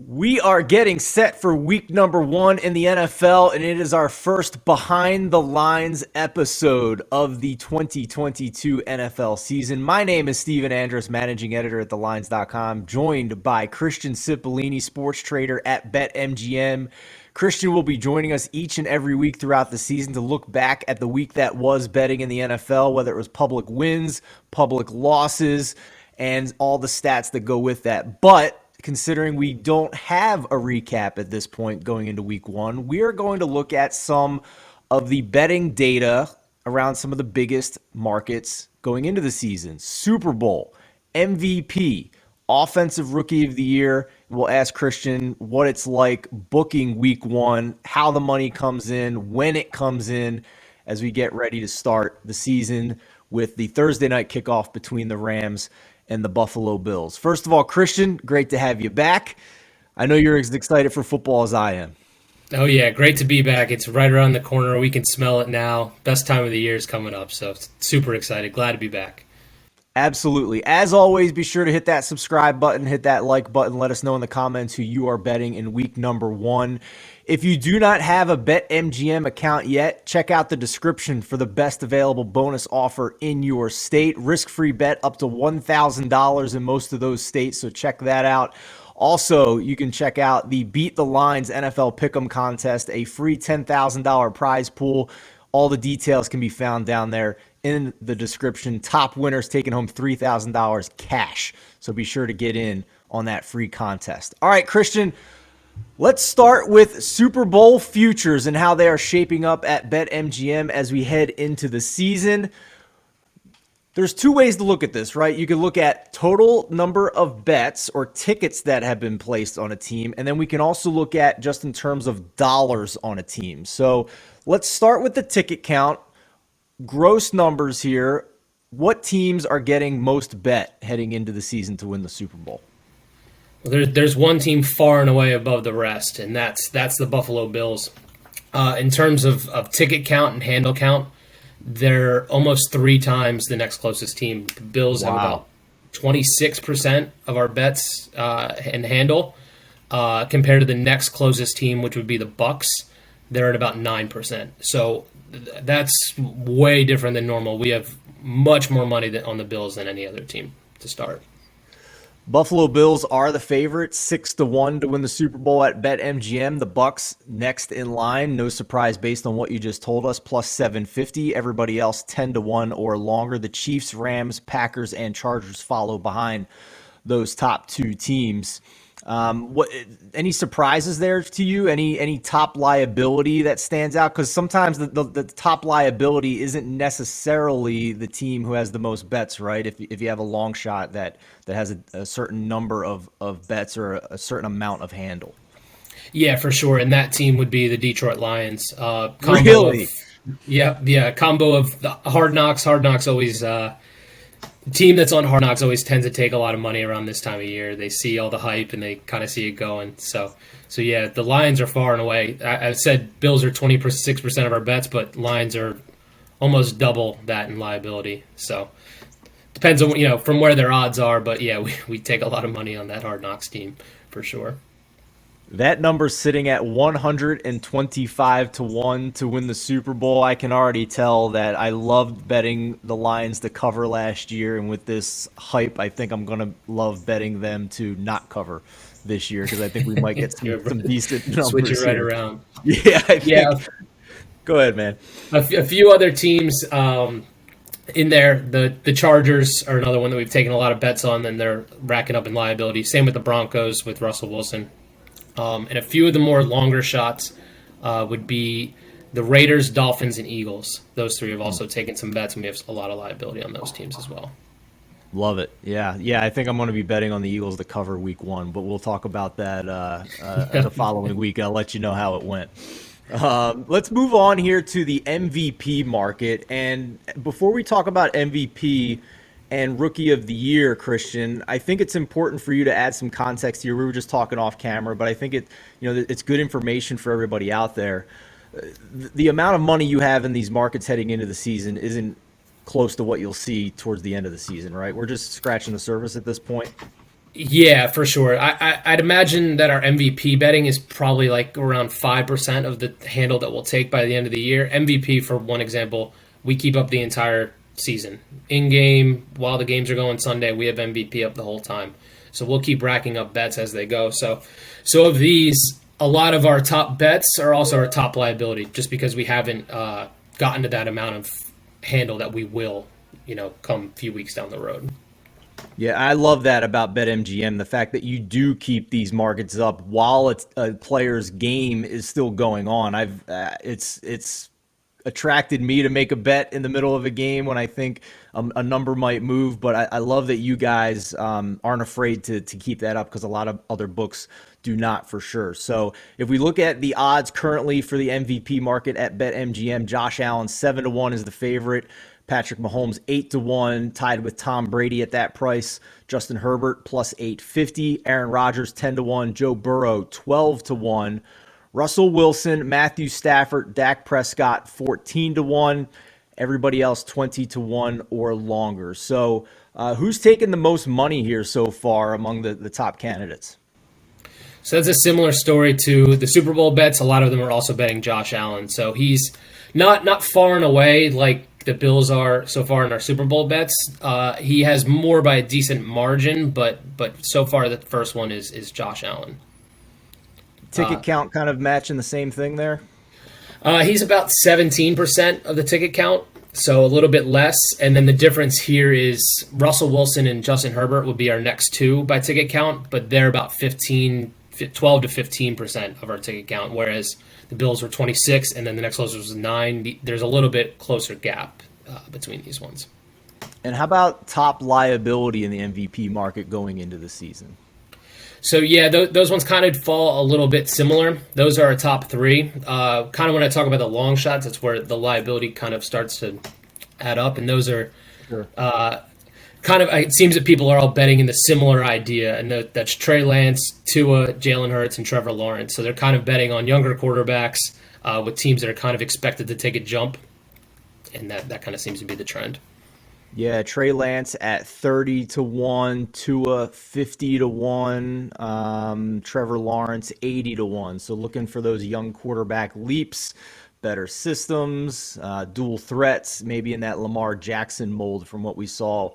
We are getting set for week number 1 in the NFL, and it is our first Behind the Lines episode of the 2022 NFL season. My name is Stephen Andress, managing editor at thelines.com, joined by Christian Cipollini, sports trader at BetMGM. Christian will be joining us each and every week throughout the season to look back at the week that was betting in the NFL, whether it was public wins, public losses, and all the stats that go with that. But considering we don't have a recap at this point going into week 1, we are going to look at some of the betting data around some of the biggest markets going into the season. Super Bowl, MVP, Offensive Rookie of the Year. We'll ask Christian what it's like booking week 1, how the money comes in, when it comes in, as we get ready to start the season with the Thursday night kickoff between the Rams and the Buffalo Bills. First of all, Christian, great to have you back. I know you're as excited for football as I am. Oh, yeah, great to be back. It's right around the corner. We can smell it now. Best time of the year is coming up, so super excited. Glad to be back. Absolutely. As always, be sure to hit that subscribe button, hit that like button. Let us know in the comments who you are betting in week number 1. If you do not have a BetMGM account yet, check out the description for the best available bonus offer in your state. Risk-free bet up to $1,000 in most of those states, so check that out. Also, you can check out the Beat the Lines NFL Pick'em contest, a free $10,000 prize pool. All the details can be found down there in the description. Top winners taking home $3,000 cash. So be sure to get in on that free contest. All right, Christian, let's start with Super Bowl futures and how they are shaping up at BetMGM as we head into the season. There's two ways to look at this, right? You can look at total number of bets or tickets that have been placed on a team, and then we can also look at just in terms of dollars on a team. So let's start with the ticket count. Gross numbers here. What teams are getting most bet heading into the season to win the Super Bowl? Well, there's one team far and away above the rest, and that's the Buffalo Bills. In terms of ticket count and handle count, they're almost 3 times the next closest team. The Bills have about 26% of our bets and handle compared to the next closest team, which would be the Bucks. They're at about 9%. So that's way different than normal. We have much more money on the Bills than any other team to start. Buffalo Bills are the favorites, 6-1 to win the Super Bowl at BetMGM. The Bucks next in line, no surprise based on what you just told us, plus 750. Everybody else 10-1 or longer. The Chiefs, Rams, Packers, and Chargers follow behind those top 2 teams. Any surprises there to you? Any top liability that stands out? Because sometimes the top liability isn't necessarily the team who has the most bets, right? If you have a long shot that has a certain number of bets or a certain amount of handle. Yeah, for sure. And that team would be the Detroit Lions. Really? Combo of the Hard Knocks. Hard Knocks always. The team that's on Hard Knocks always tends to take a lot of money around this time of year. They see all the hype and they kind of see it going. So yeah, the Lions are far and away. I said Bills are 26% of our bets, but Lions are almost double that in liability. So depends on from where their odds are, but yeah, we take a lot of money on that Hard Knocks team for sure. That number's sitting at 125-1 to win the Super Bowl. I can already tell that I loved betting the Lions to cover last year, and with this hype, I think I'm going to love betting them to not cover this year because I think we might get some decent numbers. Switch it right here. around. Yeah, I think. Go ahead, man. A few other teams in there. The Chargers are another one that we've taken a lot of bets on, and they're racking up in liability. Same with the Broncos with Russell Wilson. And a few of the more longer shots would be the Raiders, Dolphins, and Eagles. Those 3 have also taken some bets, and we have a lot of liability on those teams as well. Love it. Yeah. I think I'm going to be betting on the Eagles to cover week 1, but we'll talk about that the following week. I'll let you know how it went. Let's move on here to the MVP market. And before we talk about MVP and Rookie of the Year, Christian, I think it's important for you to add some context here. We were just talking off camera, but I think it's good information for everybody out there. The amount of money you have in these markets heading into the season isn't close to what you'll see towards the end of the season, right? We're just scratching the surface at this point. Yeah, for sure. I'd imagine that our MVP betting is probably like around 5% of the handle that we'll take by the end of the year. MVP, for one example, we keep up the entire season. In game, while the games are going Sunday, we have MVP up the whole time. So we'll keep racking up bets as they go. So of these, a lot of our top bets are also our top liability, just because we haven't gotten to that amount of handle that we will, come a few weeks down the road. Yeah, I love that about BetMGM, the fact that you do keep these markets up while a player's game is still going on. It's attracted me to make a bet in the middle of a game when I think a number might move. But I love that you guys aren't afraid to keep that up because a lot of other books do not for sure. So if we look at the odds currently for the MVP market at BetMGM, Josh Allen 7-1 is the favorite. Patrick Mahomes 8-1, tied with Tom Brady at that price. Justin Herbert plus 850. Aaron Rodgers 10-1. Joe Burrow 12-1. Russell Wilson, Matthew Stafford, Dak Prescott 14-1. Everybody else 20-1 or longer. So who's taken the most money here so far among the top candidates? So that's a similar story to the Super Bowl bets. A lot of them are also betting Josh Allen. So he's not far and away like the Bills are so far in our Super Bowl bets. He has more by a decent margin, but so far the first one is Josh Allen. Ticket count kind of matching the same thing there. He's about 17% of the ticket count, so a little bit less. And then the difference here is Russell Wilson and Justin Herbert would be our next two by ticket count, but they're about 12 to 15% of our ticket count, whereas the Bills were 26, and then the next closest was 9. There's a little bit closer gap between these ones. And how about top liability in the MVP market going into the season? So yeah, those ones kind of fall a little bit similar. Those are our top three. Kind of when I talk about the long shots, that's where the liability kind of starts to add up, and those are Sure. kind of. It seems that people are all betting in the similar idea, and that's Trey Lance, Tua, Jalen Hurts, and Trevor Lawrence. So they're kind of betting on younger quarterbacks with teams that are kind of expected to take a jump, and that kind of seems to be the trend. Yeah, Trey Lance at 30-1, Tua 50-1, Trevor Lawrence 80-1. So looking for those young quarterback leaps, better systems, dual threats, maybe in that Lamar Jackson mold from what we saw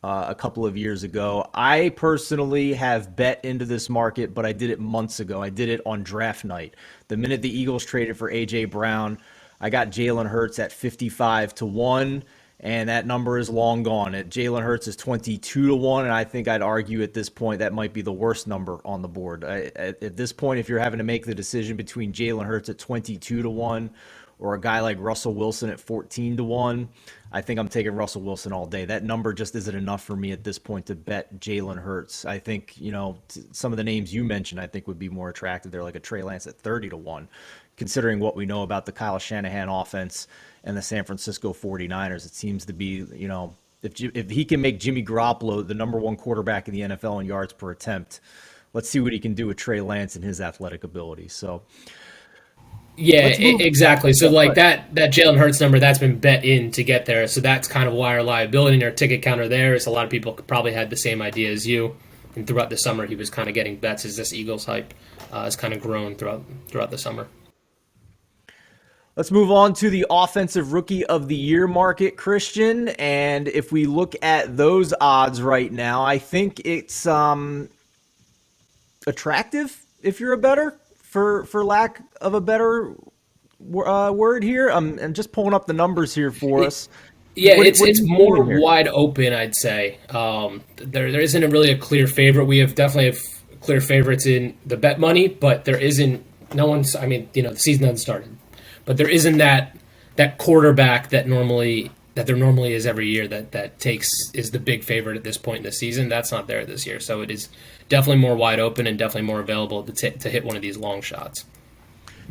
a couple of years ago. I personally have bet into this market, but I did it months ago. I did it on draft night. The minute the Eagles traded for A.J. Brown, I got Jalen Hurts at 55-1. And that number is long gone. Jalen Hurts is 22-1, and I think I'd argue at this point that might be the worst number on the board. At this point, if you're having to make the decision between Jalen Hurts at 22-1 or a guy like Russell Wilson at 14-1, I think I'm taking Russell Wilson all day. That number just isn't enough for me at this point to bet Jalen Hurts. I think, some of the names you mentioned I think would be more attractive. They're like a Trey Lance at 30-1, considering what we know about the Kyle Shanahan offense and the San Francisco 49ers. It seems to be, if he can make Jimmy Garoppolo the number one quarterback in the NFL in yards per attempt, let's see what he can do with Trey Lance and his athletic ability. So, Yeah, exactly. So like that Jalen Hurts number, that's been bet in to get there. So that's kind of why our liability and our ticket counter there is a lot of people probably had the same idea as you. And throughout the summer, he was kind of getting bets as this Eagles hype has kind of grown throughout the summer. let's move on to the offensive rookie of the year market, Christian. And if we look at those odds right now, I think it's attractive if you're a better, for lack of a better word here. I'm just pulling up the numbers here for us. Yeah, What are it's you more doing here? wide open, I'd say. There isn't really a clear favorite. We have definitely have clear favorites in the bet money, but there isn't. No one's. I mean, the season hasn't started, but there isn't that quarterback that there normally is every year that is the big favorite at this point in the season. That's not there this year, so it is definitely more wide open and definitely more available to hit one of these long shots.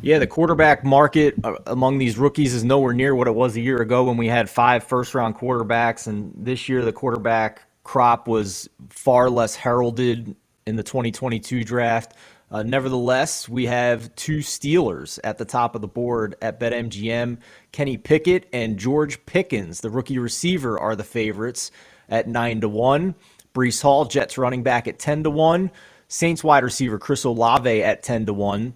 Yeah, the quarterback market among these rookies is nowhere near what it was a year ago when we had 5 first-round quarterbacks, and this year the quarterback crop was far less heralded in the 2022 draft. Nevertheless, we have 2 Steelers at the top of the board at BetMGM. Kenny Pickett and George Pickens, the rookie receiver, are the favorites at 9-1. Brees Hall, Jets running back at 10-1. Saints wide receiver Chris Olave at 10-1.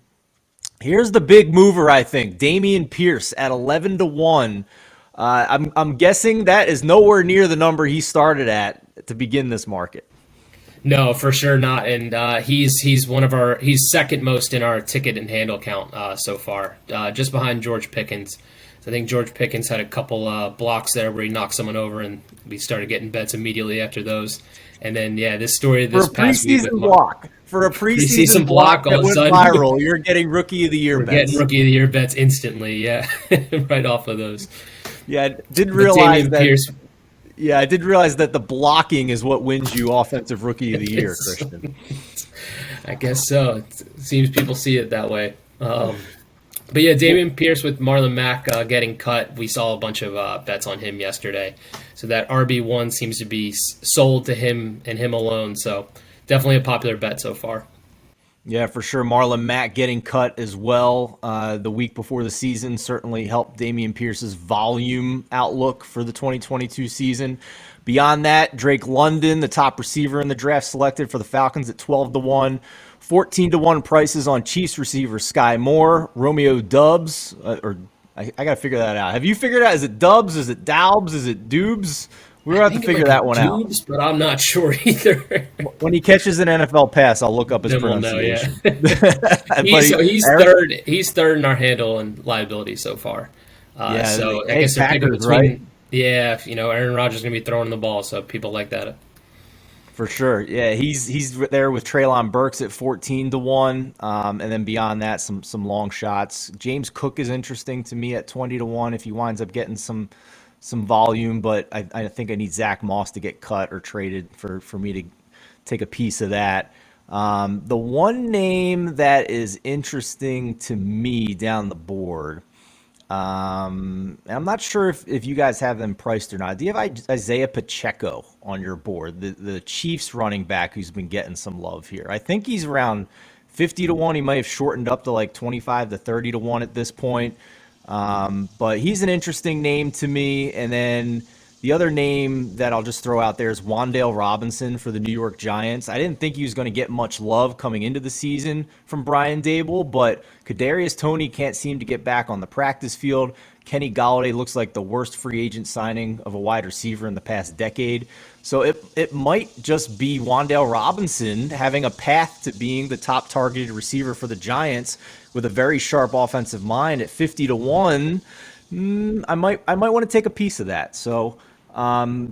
Here's the big mover, I think. Dameon Pierce at 11-1. I'm guessing that is nowhere near the number he started at to begin this market. No, for sure not. And he's second most in our ticket and handle count so far, just behind George Pickens. So I think George Pickens had a couple blocks there where he knocked someone over, and we started getting bets immediately after those. And then this story this past week with for a preseason block that went viral, you're getting rookie of the year bets. Getting rookie of the year bets instantly, yeah, right off of those. Yeah, I didn't realize that. Pierce, yeah, I did realize that the blocking is what wins you offensive rookie of the year, Christian. I guess so. It seems people see it that way. But yeah, Dameon Pierce with Marlon Mack getting cut. We saw a bunch of bets on him yesterday. So that RB1 seems to be sold to him and him alone. So definitely a popular bet so far. Yeah, for sure. Marlon Mack getting cut as well the week before the season certainly helped Dameon Pierce's volume outlook for the 2022 season. Beyond that, Drake London, the top receiver in the draft, selected for the Falcons at 12-1. 14-1 prices on Chiefs receiver Sky Moore, Romeo Dubs, I got to figure that out. Have you figured it out? Is it Dubs? Is it Daubs? Is it Dubes? We're going to have to figure that one Dubes, out. But I'm not sure either. When he catches an NFL pass, I'll look up his pronunciation. We'll know, yeah. He's third. He's third in our handle and liability so far. So I guess they're picking between. Right? Yeah, Aaron Rodgers is going to be throwing the ball, so people like that. For sure. Yeah, he's there with Treylon Burks at 14-1. And then beyond that, some long shots. James Cook is interesting to me at 20-1 if he winds up getting some volume, but I think I need Zach Moss to get cut or traded for me to take a piece of that. The one name that is interesting to me down the board, I'm not sure if you guys have them priced or not. Do you have Isaiah Pacheco on your board, the Chiefs running back who's been getting some love here? I think he's around 50-1. He might have shortened up to like 25 to 30-1 at this point. But he's an interesting name to me. And then the other name that I'll just throw out there is Wan'Dale Robinson for the New York Giants. I didn't think he was going to get much love coming into the season from Brian Dable, but Kadarius Toney can't seem to get back on the practice field. Kenny Golladay looks like the worst free agent signing of a wide receiver in the past decade. So it might just be Wan'Dale Robinson having a path to being the top targeted receiver for the Giants with a very sharp offensive mind at 50-1. I might want to take a piece of that. So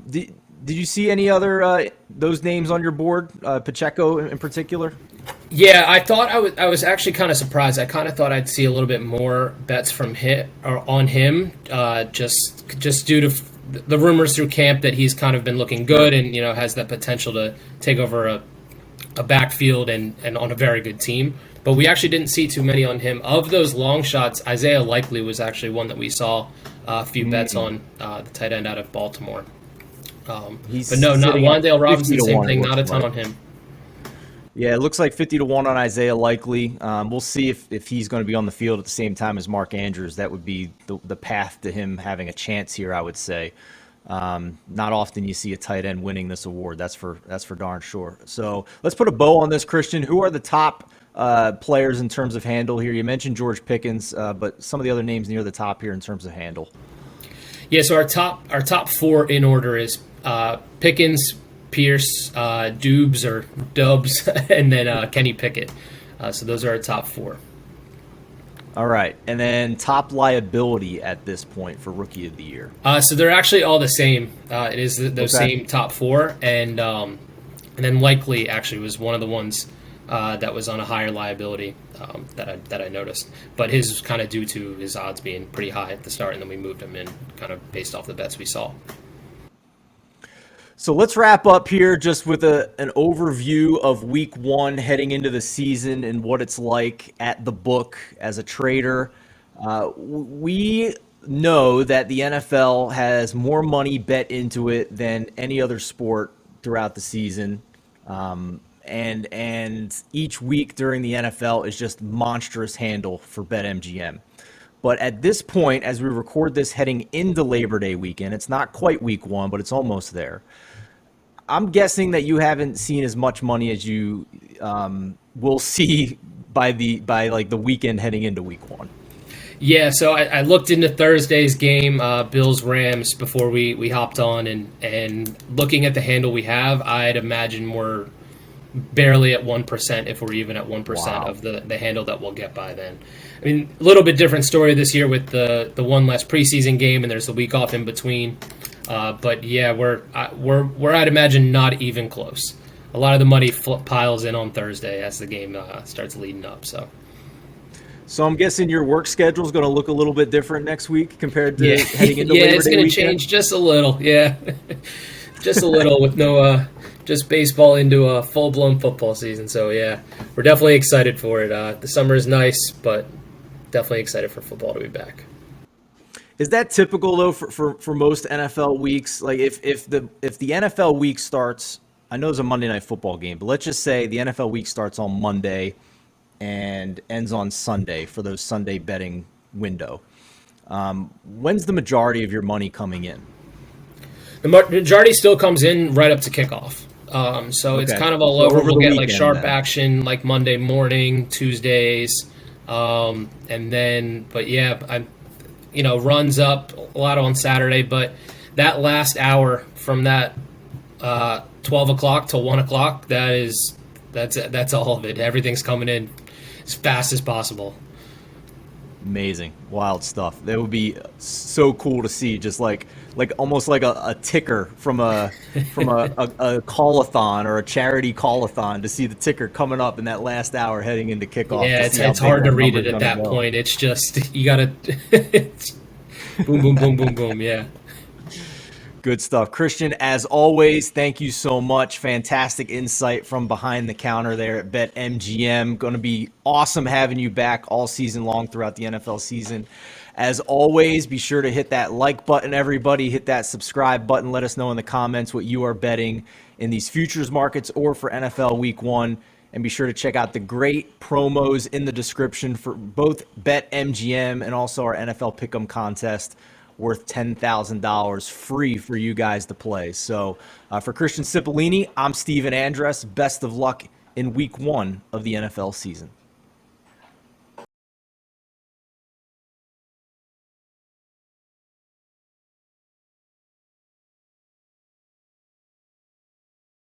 did you see any other those names on your board, Pacheco in particular? Yeah, I thought I was actually kind of surprised. I kind of thought I'd see a little bit more bets from him or on him, just due to the rumors through camp that he's kind of been looking good and has that potential to take over a backfield and on a very good team. But we actually didn't see too many on him. Of those long shots, Isaiah Likely was actually one that we saw a few bets on, the tight end out of Baltimore. But no, not Wan'Dale Robinson, same thing, not a ton on him. Yeah, it looks like 50-1 on Isaiah Likely. We'll see if he's going to be on the field at the same time as Mark Andrews. That would be the path to him having a chance here, I would say. Not often you see a tight end winning this award. That's for darn sure. So let's put a bow on this, Christian. Who are the top players in terms of handle here? You mentioned George Pickens, but some of the other names near the top here in terms of handle. Yeah, so our top four in order is Pickens, Pierce, Dubes or Dubs, and then Kenny Pickett. So those are our top four. All right, and then top liability at this point for Rookie of the Year. So they're actually all the same. It is those same top four, and then Likely actually was one of the ones that was on a higher liability that I noticed. But his was kind of due to his odds being pretty high at the start, and then we moved him in kind of based off the bets we saw. So let's wrap up here just with an overview of week one heading into the season and what it's like at the book as a trader. We know that the NFL has more money bet into it than any other sport throughout the season. And each week during the NFL is just monstrous handle for BetMGM. But at this point, as we record this heading into Labor Day weekend, it's not quite week one, but it's almost there. I'm guessing that you haven't seen as much money as you will see by like the weekend heading into week one. Yeah, so I looked into Thursday's game, Bills Rams, before we hopped on, and looking at the handle we have, I'd imagine we're barely at 1%, if we're even at 1% Wow. of the handle that we'll get by then. I mean, a little bit different story this year with the one less preseason game, and there's a week off in between. But yeah, we're I'd imagine not even close. A lot of the money piles in on Thursday as the game starts leading up. So I'm guessing your work schedule is going to look a little bit different next week compared Yeah, to heading into yeah, Labor it's Day going to weekend. change just a little. Yeah, just a little with no just baseball into a full blown football season. So yeah, we're definitely excited for it. The summer is nice, but definitely excited for football to be back. Is that typical though for most NFL weeks? Like if the NFL week starts, I know it's a Monday night football game, but let's just say the NFL week starts on Monday and ends on Sunday for those Sunday betting window. When's the majority of your money coming in? The majority still comes in right up to kickoff. So it's Okay, kind of all so over. over We'll the get like weekend sharp then. action like Monday morning, Tuesdays, and then but yeah, runs up a lot on Saturday. But that last hour from that 12 o'clock to 1 o'clock, that's all of it. Everything's coming in as fast as possible. Amazing, wild stuff. That would be so cool to see, just like almost like a ticker from a call-a-thon or a charity call-a-thon to see the ticker coming up in that last hour heading into kickoff Yeah, to it's see how it's big hard to that read number it is at going to that go. point. It's just you gotta boom, boom, boom, boom, boom. Yeah. Good stuff. Christian, as always, thank you so much. Fantastic insight from behind the counter there at BetMGM. Going to be awesome having you back all season long throughout the NFL season. As always, be sure to hit that like button, everybody. Hit that subscribe button. Let us know in the comments what you are betting in these futures markets or for NFL Week 1. And be sure to check out the great promos in the description for both BetMGM and also our NFL Pick'em contest worth $10,000 free for you guys to play. So for Christian Cipollini, I'm Stephen Andress. Best of luck in week 1 of the NFL season.